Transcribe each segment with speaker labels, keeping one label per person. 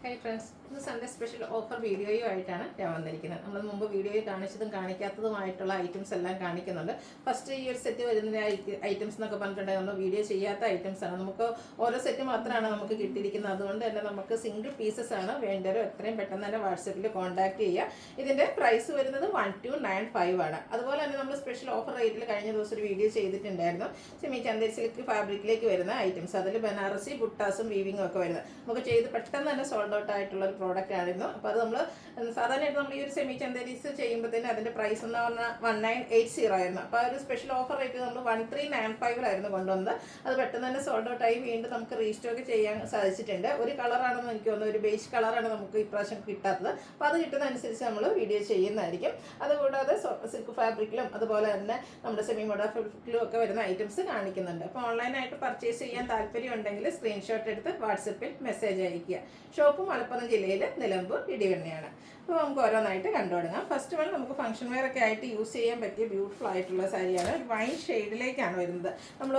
Speaker 1: Hi friends, ഇന്ന് Sunday special offer വീഡിയോയുമായിട്ടാണ് ഞാൻ വന്നിരിക്കുന്നത്. നമ്മൾ മുമ്പ് വീഡിയോയിൽ കാണിച്ചതും കാണിക്കാത്തതുമായിട്ടുള്ള ഐറ്റംസ് എല്ലാം കാണിക്കുന്നുണ്ട്. ഫസ്റ്റ് ഈ ഒരു സെറ്റ് വരുന്ന ഐറ്റംസ് എന്നൊക്കെ പറഞ്ഞിട്ടുണ്ടെങ്കിൽ നമ്മൾ വീഡിയോ ചെയ്യാത്ത ഐറ്റംസ് ആണ്. നമുക്ക് ഓരോ സെറ്റ് മാത്രമാണ് നമുക്ക് കിട്ടിയിരിക്കുന്നത്. അതുകൊണ്ട് തന്നെ നമുക്ക് സിംഗിൾ പീസസ് ആണ് വേണ്ടവരോ എത്രയും പെട്ടെന്ന് തന്നെ വാട്സപ്പിൽ കോൺടാക്ട് ചെയ്യുക. ഇതിൻ്റെ പ്രൈസ് വരുന്നത് 1295 ആണ്. അതുപോലെ തന്നെ നമ്മൾ സ്പെഷ്യൽ ഓഫർ റേറ്റിൽ കഴിഞ്ഞ ദിവസം ഒരു വീഡിയോ ചെയ്തിട്ടുണ്ടായിരുന്നു. സെമി ചന്ദേരി സിൽക്ക് ഫാബ്രിക്കിലേക്ക് വരുന്ന ഐറ്റംസ്, അതിൽ ബനാറസി ബുട്ടാസും വീവിങ്ങും ഒക്കെ വരുന്നത് നമുക്ക് ചെയ്ത് പെട്ടെന്ന് തന്നെ സോൾഡ് ഔട്ട് ആയിട്ടുള്ള ഒരു പ്രോഡക്റ്റ് ആയിരുന്നു. അപ്പോൾ അത് നമ്മൾ സാധാരണയായിട്ട് നമ്മൾ ഈ ഒരു സെമി ചന്ദേരീസ് ചെയ്യുമ്പോഴത്തേന് അതിൻ്റെ പ്രൈസ് എന്ന് പറഞ്ഞാൽ 1980 ആയിരുന്നു. അപ്പോൾ ആ ഒരു സ്പെഷ്യൽ ഓഫർ റേറ്റ് നമ്മൾ 1395 കൊണ്ടുവന്നത്. അത് പെട്ടെന്ന് തന്നെ സോൾഡ് ഔട്ട് ആയി വീണ്ടും നമുക്ക് റീസ്റ്റോക്ക് ചെയ്യാൻ സാധിച്ചിട്ടുണ്ട്. ഒരു കളറാണെന്ന് എനിക്ക് തോന്നുന്നു, ഒരു ബേസ് കളറാണ് നമുക്ക് ഇപ്രാവശ്യം കിട്ടാത്തത്. അപ്പോൾ അത് കിട്ടുന്നതനുസരിച്ച് നമ്മൾ വീഡിയോ ചെയ്യുന്നതായിരിക്കും. അതുകൂടാതെ സിൽക്ക് ഫാബ്രിക്കിലും അതുപോലെ തന്നെ നമ്മുടെ സെമി മോഡ ഫാബ്രിക്കിലും ഒക്കെ വരുന്ന ഐറ്റംസ് കാണിക്കുന്നുണ്ട്. അപ്പോൾ ഓൺലൈനായിട്ട് പർച്ചേസ് ചെയ്യാൻ താല്പര്യം ഉണ്ടെങ്കിൽ സ്ക്രീൻഷോട്ട് എടുത്ത് വാട്സപ്പിൽ മെസ്സേജ് അയയ്ക്കുക. ഷോപ്പ് മലപ്പുറം ജില്ലയിൽ നിലമ്പൂർ ഇടിവണ്ണയാണ്. അപ്പോൾ നമുക്ക് ഓരോന്നായിട്ട് കണ്ടു തുടങ്ങാം. ഫസ്റ്റ് വൺ നമുക്ക് ഫംഗ്ഷൻ വെയർ ഒക്കെ ആയിട്ട് യൂസ് ചെയ്യാൻ പറ്റിയ ബ്യൂട്ടിഫുൾ ആയിട്ടുള്ള സാരിയാണ്. വൈൻ ഷെയ്ഡിലേക്കാണ് വരുന്നത്. നമ്മൾ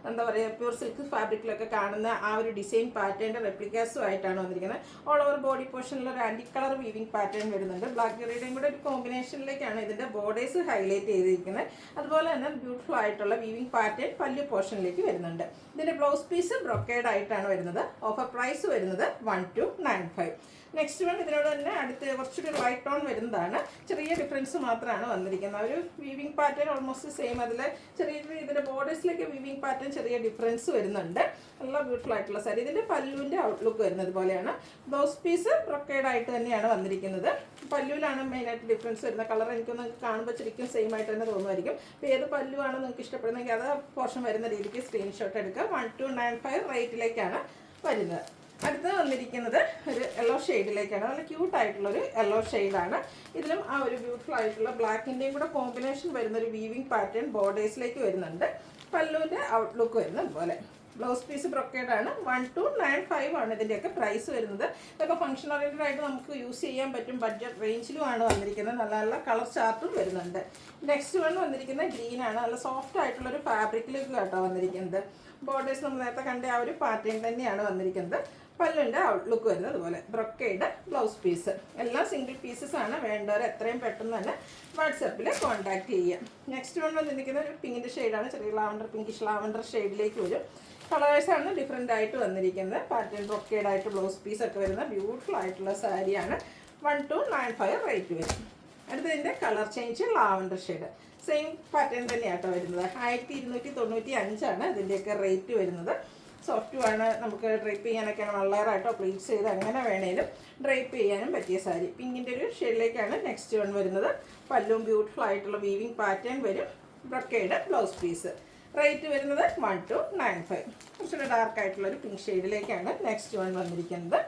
Speaker 1: എന്താ പറയുക, പ്യൂർ സിൽക്ക് ഫാബ്രിക്കിലൊക്കെ കാണുന്ന ആ ഒരു ഡിസൈൻ പാറ്റേണിൻ്റെ റെപ്ലിക്കാസും ആയിട്ടാണ് വന്നിരിക്കുന്നത്. ഓൾ ഓവർ ബോഡി പോർഷനിൽ ഒരു ആൻറ്റി കളർ വീവിംഗ് പാറ്റേൺ വരുന്നുണ്ട്. ബ്ലാക്ക് ജെറിയുടെയും കൂടെ ഒരു കോമ്പിനേഷനിലേക്കാണ് ഇതിൻ്റെ ബോർഡേഴ്സ് ഹൈലൈറ്റ് ചെയ്തിരിക്കുന്നത്. അതുപോലെ തന്നെ ബ്യൂട്ടിഫുൾ ആയിട്ടുള്ള വീവിംഗ് പാറ്റേൺ പല്ലു പോർഷനിലേക്ക് വരുന്നുണ്ട്. ഇതിൻ്റെ ബ്ലൗസ് പീസ് ബ്രൊക്കേഡ് ആയിട്ടാണ് വരുന്നത്. ഓഫർ പ്രൈസ് വരുന്നത് 1295. നെക്സ്റ്റ് വൺ ഇതിനോട് തന്നെ അടുത്ത് കുറച്ചുകൂടി ലൈറ്റ് ടോൺ വരുന്നതാണ്. ചെറിയ ഡിഫറൻസ് മാത്രമാണ് വന്നിരിക്കുന്നത്. ഒരു വീവിംഗ് പാറ്റേൺ ഓൾമോസ്റ്റ് സെയിം. അതിൽ ചെറിയ ഇതിൻ്റെ ബോർഡേഴ്സിലേക്ക് വീവിംഗ് പാറ്റേൺ ചെറിയ ഡിഫറൻസ് വരുന്നുണ്ട്. നല്ല ബ്യൂട്ടിഫുൾ ആയിട്ടുള്ള സാരി. ഇതിൻ്റെ പല്ലുവിൻ്റെ ഔട്ട്ലുക്ക് വരുന്നത് പോലെയാണ്. ബ്ലൗസ് പീസ് ബ്രൊക്കേഡ് ആയിട്ട് തന്നെയാണ് വന്നിരിക്കുന്നത്. പല്ലുവിലാണ് മെയിനായിട്ട് ഡിഫറൻസ് വരുന്നത്. കളർ എനിക്കൊന്ന് കാണുമ്പോൾ ശരിക്കും സെയിം ആയിട്ട് തന്നെ തോന്നുമായിരിക്കും. അപ്പോൾ ഏത് പല്ലുവാണ് നിങ്ങൾക്ക് ഇഷ്ടപ്പെടുന്നതെങ്കിൽ അത് പോർഷൻ വരുന്ന രീതിക്ക് സ്ക്രീൻഷോട്ട് എടുക്കുക. 1295 റേറ്റിലേക്കാണ് വരുന്നത്. അടുത്ത് വന്നിരിക്കുന്നത് ഒരു യെല്ലോ ഷെയ്ഡിലേക്കാണ്. നല്ല ക്യൂട്ടായിട്ടുള്ളൊരു യെല്ലോ ഷെയ്ഡാണ്. ഇതിലും ആ ഒരു ബ്യൂട്ടിഫുൾ ആയിട്ടുള്ള ബ്ലാക്കിൻ്റെയും കൂടെ കോമ്പിനേഷൻ വരുന്നൊരു വീവിംഗ് പാറ്റേൺ ബോർഡേഴ്സിലേക്ക് വരുന്നുണ്ട്. പല്ലുവിൻ്റെ ഔട്ട്ലുക്ക് വരുന്നത് പോലെ. Blouse piece ബ്രൊക്കേഡാണ്. 1295 ആണ് ഇതിൻ്റെയൊക്കെ പ്രൈസ് വരുന്നത്. ഇതൊക്കെ ഫംഗ്ഷൻ ഓറിയൻറ്റഡ് ആയിട്ട് നമുക്ക് യൂസ് ചെയ്യാൻ പറ്റും. ബഡ്ജറ്റ് റേഞ്ചിലുമാണ് വന്നിരിക്കുന്നത്. നല്ല നല്ല കളർ ചാർട്ടും വരുന്നുണ്ട്. നെക്സ്റ്റ് വൺ വന്നിരിക്കുന്നത് ഗ്രീനാണ്. നല്ല സോഫ്റ്റ് ആയിട്ടുള്ളൊരു ഫാബ്രിക്കിലേക്ക് കേട്ടോ വന്നിരിക്കുന്നത്. ബോർഡേഴ്സ് നമ്മൾ നേരത്തെ കണ്ട ആ ഒരു പാറ്റേൺ തന്നെയാണ് വന്നിരിക്കുന്നത്. പല്ലുവിൻ്റെ ഔട്ട്ലുക്ക് വരുന്നത് പോലെ. Brocade blouse piece. എല്ലാം സിംഗിൾ പീസസ് ആണ്. വേണ്ടവർ എത്രയും പെട്ടെന്ന് തന്നെ വാട്സപ്പിൽ കോൺടാക്ട് ചെയ്യാം. നെക്സ്റ്റ് വൺ വന്നിരിക്കുന്ന ഒരു പിങ്കിൻ്റെ ഷെയ്ഡാണ്. ചെറിയ ലാവണ്ടർ, പിങ്കിഷ് ലാവണ്ടർ ഷെയ്ഡിലേക്ക് വരും. കളേഴ്സാണ് ഡിഫറെൻ്റ് ആയിട്ട് വന്നിരിക്കുന്നത്. പാറ്റേൺ ബ്രൊക്കേഡ് ആയിട്ട് ബ്ലൗസ് പീസൊക്കെ വരുന്ന ബ്യൂട്ടിഫുൾ ആയിട്ടുള്ള സാരിയാണ്. 1295 റേറ്റ് വരും. അടുത്തതിൻ്റെ colour change lavender shade. Same pattern തന്നെയാട്ടോ വരുന്നത്. 1295 ഇതിൻ്റെയൊക്കെ റേറ്റ് വരുന്നത്. സോഫ്റ്റുമാണ്. നമുക്ക് ഡ്രൈപ്പ് ചെയ്യാനൊക്കെയാണ്. വളരെയായിട്ടോ പ്ലീറ്റ്സ് ചെയ്ത് അങ്ങനെ വേണേലും ഡ്രൈപ്പ് ചെയ്യാനും പറ്റിയ സാരി. പിങ്കിൻ്റെ ഒരു ഷെയ്ഡിലേക്കാണ് നെക്സ്റ്റ് വൺ വരുന്നത്. പല്ലും ബ്യൂട്ടിഫുൾ ആയിട്ടുള്ള വീവിംഗ് പാറ്റേൺ വരും. Brocade blouse piece. റേറ്റ് വരുന്നത് 1295. കുറച്ചുകൂടെ ഡാർക്ക് ആയിട്ടുള്ളൊരു പിങ്ക് ഷെയ്ഡിലേക്കാണ് നെക്സ്റ്റ് വൺ വന്നിരിക്കുന്നത്.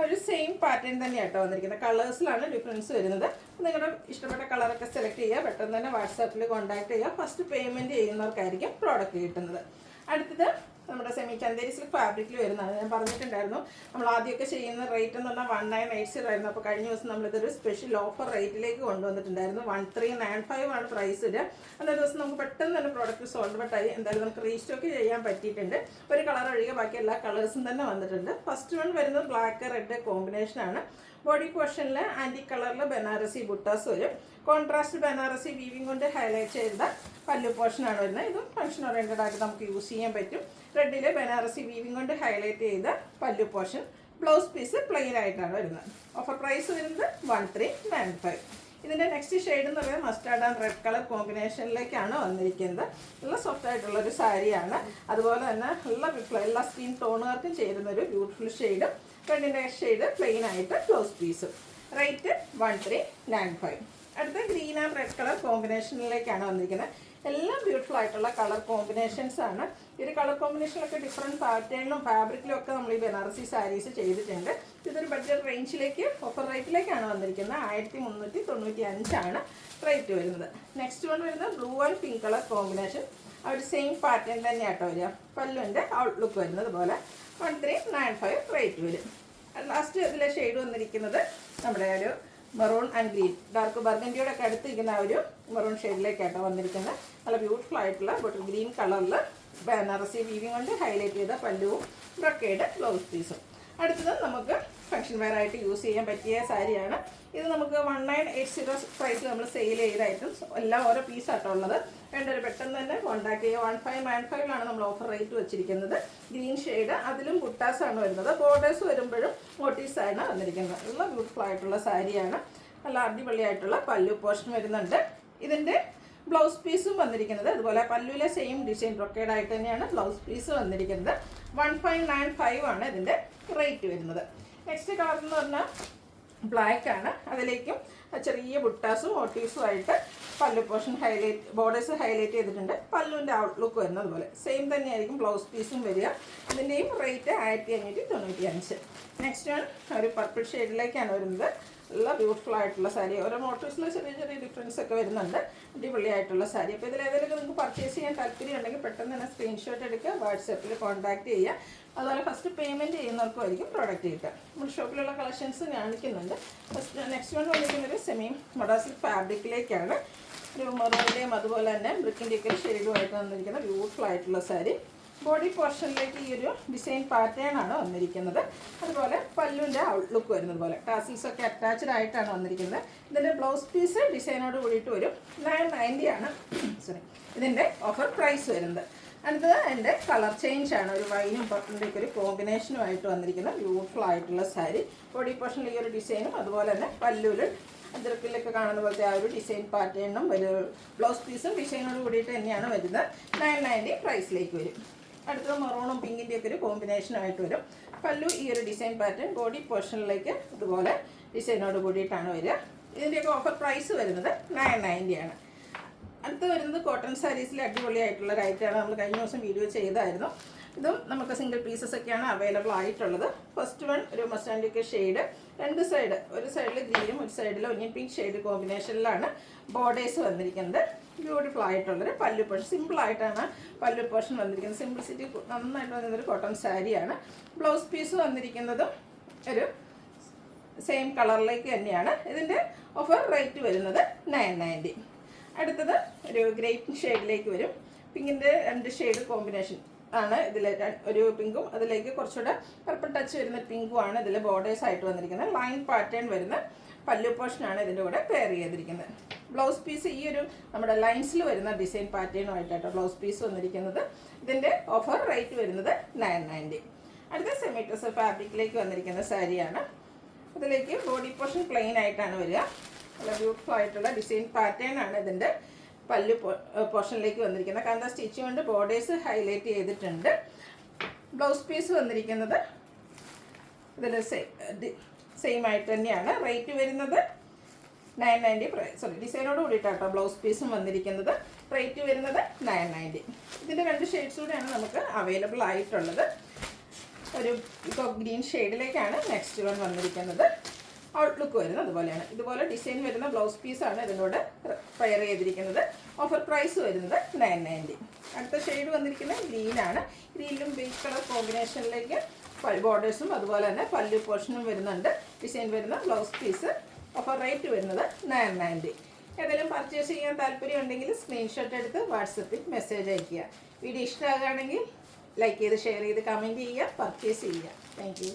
Speaker 1: ഒരു സെയിം പാറ്റേൺ തന്നെയാട്ടോ വന്നിരിക്കുന്നത്. കളേഴ്സിലാണ് ഡിഫറൻസ് വരുന്നത്. നിങ്ങളുടെ ഇഷ്ടപ്പെട്ട കളറൊക്കെ സെലക്ട് ചെയ്യുക. പെട്ടെന്ന് തന്നെ വാട്സാപ്പിൽ കോൺടാക്ട് ചെയ്യുക. ഫസ്റ്റ് പേയ്മെൻറ്റ് ചെയ്യുന്നവർക്കായിരിക്കും പ്രോഡക്റ്റ് കിട്ടുന്നത്. അടുത്തത് നമ്മുടെ സെമി ചന്ദേരി സിൽക്ക് ഫാബ്രിക്കിൽ വരുന്നതാണ്. ഞാൻ പറഞ്ഞിട്ടുണ്ടായിരുന്നു നമ്മൾ ആദ്യമൊക്കെ ചെയ്യുന്ന റേറ്റ് എന്ന് പറഞ്ഞാൽ 1980 ആയിരുന്നു. അപ്പോൾ കഴിഞ്ഞ ദിവസം നമ്മളിതൊരു സ്പെഷ്യൽ ഓഫർ റേറ്റിലേക്ക് കൊണ്ടുവന്നിട്ടുണ്ടായിരുന്നു. 1395 ആണ് പ്രൈസ് വരിക. അന്നേ ദിവസം നമുക്ക് പെട്ടെന്ന് തന്നെ പ്രോഡക്റ്റ് സോൾഡ് ഔട്ട് ആയി. എന്തായാലും നമുക്ക് റീസ്റ്റോക്ക് ചെയ്യാൻ പറ്റിയിട്ടുണ്ട്. ഒരു കളർ ഒഴികെ ബാക്കി എല്ലാ കളേഴ്സും തന്നെ വന്നിട്ടുണ്ട്. ഫസ്റ്റ് വൺ വരുന്നത് ബ്ലാക്ക് റെഡ് കോമ്പിനേഷനാണ്. ബോഡി പോർഷനിൽ ആൻറ്റി കളറിൽ ബനാറസി ബുട്ടാസ് വരും. കോൺട്രാസ്റ്റ് ബനാറസി വീവിംഗ് കൊണ്ട് ഹൈലൈറ്റ് ചെയ്ത പല്ലു പോർഷനാണ് വരുന്നത്. ഇതും ഫംഗ്ഷൻ ഓറിയൻറ്റഡ് ആയിട്ട് നമുക്ക് യൂസ് ചെയ്യാൻ പറ്റും. റെഡിൽ ബനാറസി വീവിംഗ് കൊണ്ട് ഹൈലൈറ്റ് ചെയ്ത പല്ലു പോർഷൻ. ബ്ലൗസ് പീസ് പ്ലെയിൻ ആയിട്ടാണ് വരുന്നത്. ഓഫർ പ്രൈസ് വരുന്നത് 1395. ഇതിൻ്റെ നെക്സ്റ്റ് ഷെയ്ഡ് എന്ന് പറയുന്നത് മസ്റ്റാർഡ് ആൻഡ് റെഡ് കളർ കോമ്പിനേഷനിലേക്കാണ് വന്നിരിക്കുന്നത്. നല്ല സോഫ്റ്റ് ആയിട്ടുള്ളൊരു സാരിയാണ്. അതുപോലെ തന്നെ എല്ലാ സ്കിൻ ടോണുകാർക്കും ചേരുന്നൊരു ബ്യൂട്ടിഫുൾ ഷെയ്ഡും. റെഡിൻ്റെ ഷെയ്ഡ് പ്ലെയിൻ ആയിട്ട് ബ്ലൗസ് പീസും. റേറ്റ് 1395. അടുത്ത ഗ്രീൻ ആൻഡ് റെഡ് കളർ കോമ്പിനേഷനിലേക്കാണ് വന്നിരിക്കുന്നത്. എല്ലാം ബ്യൂട്ടിഫുൾ ആയിട്ടുള്ള കളർ കോമ്പിനേഷൻസ് ആണ്. ഈ ഒരു കളർ കോമ്പിനേഷനിലൊക്കെ ഡിഫറെൻറ്റ് പാറ്റേണിലും ഫാബ്രിക്കിലും ഒക്കെ നമ്മൾ ഈ ബനാറസി സാരീസ് ചെയ്തിട്ടുണ്ട്. ഇതൊരു ബഡ്ജറ്റ് റേഞ്ചിലേക്ക് ഓഫർ റേറ്റിലേക്കാണ് വന്നിരിക്കുന്നത്. 1395 ആണ് റേറ്റ് വരുന്നത്. നെക്സ്റ്റ് വൺ വരുന്നത് blue and pink colour combination. ആ ഒരു സെയിം പാറ്റേൺ തന്നെയാട്ടോ വരിക. പല്ലുവിൻ്റെ ഔട്ട്ലുക്ക് വരുന്നത് പോലെ. 1395 റേറ്റ് വരും. ലാസ്റ്റ് ഇതിലെ ഷെയ്ഡ് വന്നിരിക്കുന്നത് നമ്മുടെ ഒരു മെറൂൺ ആൻഡ് ഗ്രീൻ, ഡാർക്ക് ബർഗൻഡിയുടെ ഒക്കെ അടുത്തിരിക്കുന്ന ആ ഒരു മെറൂൺ ഷെയ്ഡിലേക്കാട്ടോ വന്നിരിക്കുന്നത്. നല്ല ബ്യൂട്ടിഫുൾ ആയിട്ടുള്ള ബോട്ടിൽ ഗ്രീൻ കളറിൽ ബനാറസി വീവിംഗ് കൊണ്ട് ഹൈലൈറ്റ് ചെയ്ത പല്ലുവും ബ്രൊക്കേഡ് ബ്ലൗസ് പീസും. അടുത്തത് നമുക്ക് ഫംഗ്ഷൻ വെയർ ആയിട്ട് യൂസ് ചെയ്യാൻ പറ്റിയ സാരിയാണ്. ഇത് നമുക്ക് 1980 പ്രൈസിൽ നമ്മൾ സെയിൽ ചെയ്ത ഐറ്റംസ് എല്ലാം ഓരോ പീസാട്ടോ ഉള്ളത്. വേണ്ടൊരു പെട്ടെന്ന് തന്നെ കോൺടാക്ട് ചെയ്യുക. 1595 നമ്മൾ ഓഫർ റേറ്റ് വെച്ചിരിക്കുന്നത്. ഗ്രീൻ ഷെയ്ഡ്, അതിലും ബുട്ടാസാണ് വരുന്നത്. ബോർഡേഴ്സ് വരുമ്പോഴും മോട്ടീവ്സാണ് വന്നിരിക്കുന്നത്. നല്ല ബ്യൂട്ടിഫുൾ ആയിട്ടുള്ള സാരിയാണ്. നല്ല അടിപൊളിയായിട്ടുള്ള പല്ലു പോർഷൻ വരുന്നുണ്ട്. ഇതിൻ്റെ ബ്ലൗസ് പീസും വന്നിരിക്കുന്നത് അതുപോലെ പല്ലുവിലെ സെയിം ഡിസൈൻ ബ്രൊക്കേഡ് ആയിട്ട് തന്നെയാണ് ബ്ലൗസ് പീസ് വന്നിരിക്കുന്നത്. 1595 ആണ് ഇതിൻ്റെ റേറ്റ് വരുന്നത്. നെക്സ്റ്റ് കളർ എന്ന് പറഞ്ഞാൽ ബ്ലാക്ക് ആണ്. അതിലേക്കും ചെറിയ ബുട്ടാസും മോട്ടീവ്സും ആയിട്ട് പല്ലു പോർഷൻ ഹൈലൈറ്റ്, ബോർഡേഴ്സ് ഹൈലൈറ്റ് ചെയ്തിട്ടുണ്ട്. പല്ലുവിൻ്റെ ഔട്ട്ലുക്ക് വരുന്നത് പോലെ സെയിം തന്നെയായിരിക്കും ബ്ലൗസ് പീസും വരിക. ഇതിൻ്റെയും റേറ്റ് 1595. നെക്സ്റ്റ് വൺ ഒരു പർപ്പിൾ ഷെയ്ഡിലേക്കാണ് വരുന്നത്. നല്ല ബ്യൂട്ടിഫുൾ ആയിട്ടുള്ള സാരി. ഓരോ മോട്ടീവ്സിൽ ചെറിയ ചെറിയ ഡിഫറൻസ് ഒക്കെ വരുന്നുണ്ട്. അടിപൊളിയായിട്ടുള്ള സാരി. അപ്പോൾ ഇതിലേതെങ്കിലും നിങ്ങൾക്ക് പർച്ചേസ് ചെയ്യാൻ താല്പര്യം ഉണ്ടെങ്കിൽ പെട്ടെന്ന് തന്നെ സ്ക്രീൻഷോട്ട് എടുക്കുക, വാട്സാപ്പിൽ കോൺടാക്ട് ചെയ്യുക. അതുപോലെ ഫസ്റ്റ് പേയ്മെൻറ്റ് ചെയ്യുന്നവർക്കുമായിരിക്കും പ്രോഡക്റ്റ് കിട്ടുക. നമ്മുടെ ഷോപ്പിലുള്ള കളക്ഷൻസ് കാണിക്കുന്നുണ്ട്. നെക്സ്റ്റ് വൺ വന്നിരിക്കുന്നൊരു സെമി മൊഡാസിൽ ഫാബ്രിക്കിലേക്കാണ്. ഒരു മെറൂണിൻ്റെയും അതുപോലെ തന്നെ ബ്രിക്കിൻ്റെയൊക്കെ ഒരു ഷെയ്ഡുമായിട്ട് വന്നിരിക്കുന്ന ബ്യൂട്ടിഫുൾ ആയിട്ടുള്ള സാരി. ബോഡി പോർഷനിലേക്ക് ഈ ഒരു ഡിസൈൻ പാറ്റേൺ ആണ് വന്നിരിക്കുന്നത്. അതുപോലെ പല്ലുവിൻ്റെ ഔട്ട്ലുക്ക് വരുന്നത് പോലെ ടാസിൽസ് ഒക്കെ അറ്റാച്ച്ഡ് ആയിട്ടാണ് വന്നിരിക്കുന്നത്. ഇതിൻ്റെ ബ്ലൗസ് പീസ് ഡിസൈനോട് കൂടിയിട്ട് വരും. 990 ആണ് സോറി ഇതിൻ്റെ ഓഫർ പ്രൈസ് വരുന്നത്. അടുത്തത് എൻ്റെ കളർ ചേഞ്ച് ആണ്. ഒരു വൈനും പർപ്പിളിൻ്റെയൊക്കെ ഒരു കോമ്പിനേഷനുമായിട്ട് വന്നിരിക്കുന്ന ബ്യൂട്ടിഫുൾ ആയിട്ടുള്ള സാരി. ബോഡി പോർഷനിൽ ഈ ഒരു ഡിസൈനും അതുപോലെ തന്നെ പല്ലുവിൽ അതിർക്കിലൊക്കെ കാണുന്ന പോലത്തെ ആ ഒരു ഡിസൈൻ പാറ്റേണും ഒരു ബ്ലൗസ് പീസും ഡിസൈനോട് കൂടിയിട്ട് തന്നെയാണ് വരുന്നത്. 990 പ്രൈസിലേക്ക് വരും. അടുത്തത് മെറൂണും പിങ്കിൻ്റെയൊക്കെ ഒരു കോമ്പിനേഷനായിട്ട് വരും. പല്ലു ഈ ഒരു ഡിസൈൻ പാറ്റേൺ ബോഡി പോർഷനിലേക്ക് ഇതുപോലെ ഡിസൈനോട് കൂടിയിട്ടാണ് വരിക. ഇതിൻ്റെയൊക്കെ ഓഫർ പ്രൈസ് വരുന്നത് 990 ആണ്. അടുത്ത് വരുന്നത് കോട്ടൺ സാരീസിൽ അടിപൊളിയായിട്ടുള്ള ഒരു ഐറ്റമാണ്. നമ്മൾ കഴിഞ്ഞ ദിവസം വീഡിയോ ചെയ്തായിരുന്നു. ഇതും നമുക്ക് സിംഗിൾ പീസസ് ഒക്കെയാണ് അവൈലബിൾ ആയിട്ടുള്ളത്. ഫസ്റ്റ് വൺ ഒരു മസ്റ്റാൻഡിയൊക്കെ ഷെയ്ഡ്, രണ്ട് സൈഡ്, ഒരു സൈഡിൽ ഗ്രീനും ഒരു സൈഡിൽ ഒനിയൻ പിങ്ക് ഷെയ്ഡ് കോമ്പിനേഷനിലാണ് ബോർഡേഴ്സ് വന്നിരിക്കുന്നത്. ബ്യൂട്ടിഫുൾ ആയിട്ടുള്ളൊരു പല്ലു പോർഷൻ, സിമ്പിളായിട്ടാണ് പല്ലു പോർഷൻ വന്നിരിക്കുന്നത്. സിംപ്ലിസിറ്റി നന്നായിട്ട് വന്നിരുന്നൊരു കോട്ടൺ സാരിയാണ്. ബ്ലൗസ് പീസ് വന്നിരിക്കുന്നതും ഒരു സെയിം കളറിലേക്ക് തന്നെയാണ്. ഇതിൻ്റെ ഓഫർ റേറ്റ് വരുന്നത് 990. അടുത്തത് ഒരു ഗ്രേപ്പ് ഷെയ്ഡിലേക്ക് വരും. പിങ്കിൻ്റെ രണ്ട് ഷെയ്ഡ് കോമ്പിനേഷൻ ആണ് ഇതിൽ. ഒരു പിങ്കും അതിലേക്ക് കുറച്ചുകൂടെ പർപ്പിൾ ടച്ച് വരുന്ന പിങ്കും ആണ് ഇതിൽ ബോർഡേഴ്സ് ആയിട്ട് വന്നിരിക്കുന്നത്. ലൈൻ പാറ്റേൺ വരുന്ന പല്ലു പോർഷനാണ് ഇതിൻ്റെ കൂടെ പെയർ ചെയ്തിരിക്കുന്നത്. ബ്ലൗസ് പീസ് ഈ ഒരു നമ്മുടെ ലൈൻസിൽ വരുന്ന ഡിസൈൻ പാറ്റേണുമായിട്ടാണ് ബ്ലൗസ് പീസ് വന്നിരിക്കുന്നത്. ഇതിൻ്റെ ഓഫർ റേറ്റ് വരുന്നത് 990. അടുത്ത സെമി ഡ്രസ് ഫാബ്രിക്കിലേക്ക് വന്നിരിക്കുന്ന സാരിയാണ്. അതിലേക്ക് ബോഡി പോർഷൻ പ്ലെയിൻ ആയിട്ടാണ് വരിക. നല്ല ബ്യൂട്ടിഫുൾ ആയിട്ടുള്ള ഡിസൈൻ പാറ്റേൺ ആണ് ഇതിൻ്റെ പല്ലു പോർഷനിലേക്ക് വന്നിരിക്കുന്നത്. കാരണം സ്റ്റിച്ച് കൊണ്ട് ബോർഡേഴ്സ് ഹൈലൈറ്റ് ചെയ്തിട്ടുണ്ട്. ബ്ലൗസ് പീസ് വന്നിരിക്കുന്നത് ഇതിൽ സെയിം ആയിട്ട് തന്നെയാണ്. റേറ്റ് വരുന്നത് 990. സോറി ഡിസൈനോട് കൂടിയിട്ടാട്ടോ ബ്ലൗസ് പീസും വന്നിരിക്കുന്നത്. റേറ്റ് വരുന്നത് 990. ഇതിൻ്റെ രണ്ട് ഷെയ്ഡ്സ് കൂടെയാണ് നമുക്ക് അവൈലബിൾ ആയിട്ടുള്ളത്. ഒരു ഗ്രീൻ ഷെയ്ഡിലേക്കാണ് നെക്സ്റ്റ് വൺ വന്നിരിക്കുന്നത്. ഔട്ട്ലുക്ക് വരുന്നത് അതുപോലെയാണ്. ഇതുപോലെ ഡിസൈൻ വരുന്ന ബ്ലൗസ് പീസാണ് ഇതിനോട് പെയർ ചെയ്തിരിക്കുന്നത്. ഓഫർ പ്രൈസ് വരുന്നത് 990. അടുത്ത ഷെയ്ഡ് വന്നിരിക്കുന്നത് ഗ്രീനാണ്. ഗ്രീനിലും ബേസ് കളർ കോമ്പിനേഷനിലേക്ക് ബോർഡേഴ്സും അതുപോലെ തന്നെ പല്ലു പോർഷനും വരുന്നുണ്ട്. ഡിസൈൻ വരുന്ന ബ്ലൗസ് പീസ്. ഓഫർ റേറ്റ് വരുന്നത് 990. ഏതെങ്കിലും പർച്ചേസ് ചെയ്യാൻ താല്പര്യം ഉണ്ടെങ്കിൽ സ്ക്രീൻഷോട്ട് എടുത്ത് വാട്സപ്പിൽ മെസ്സേജ് അയയ്ക്കുക. വീഡിയോ ഇഷ്ടമാകുകയാണെങ്കിൽ ലൈക്ക് ചെയ്ത് ഷെയർ ചെയ്ത് കമൻറ്റ് ചെയ്യുക, പർച്ചേസ് ചെയ്യുക. Thank you.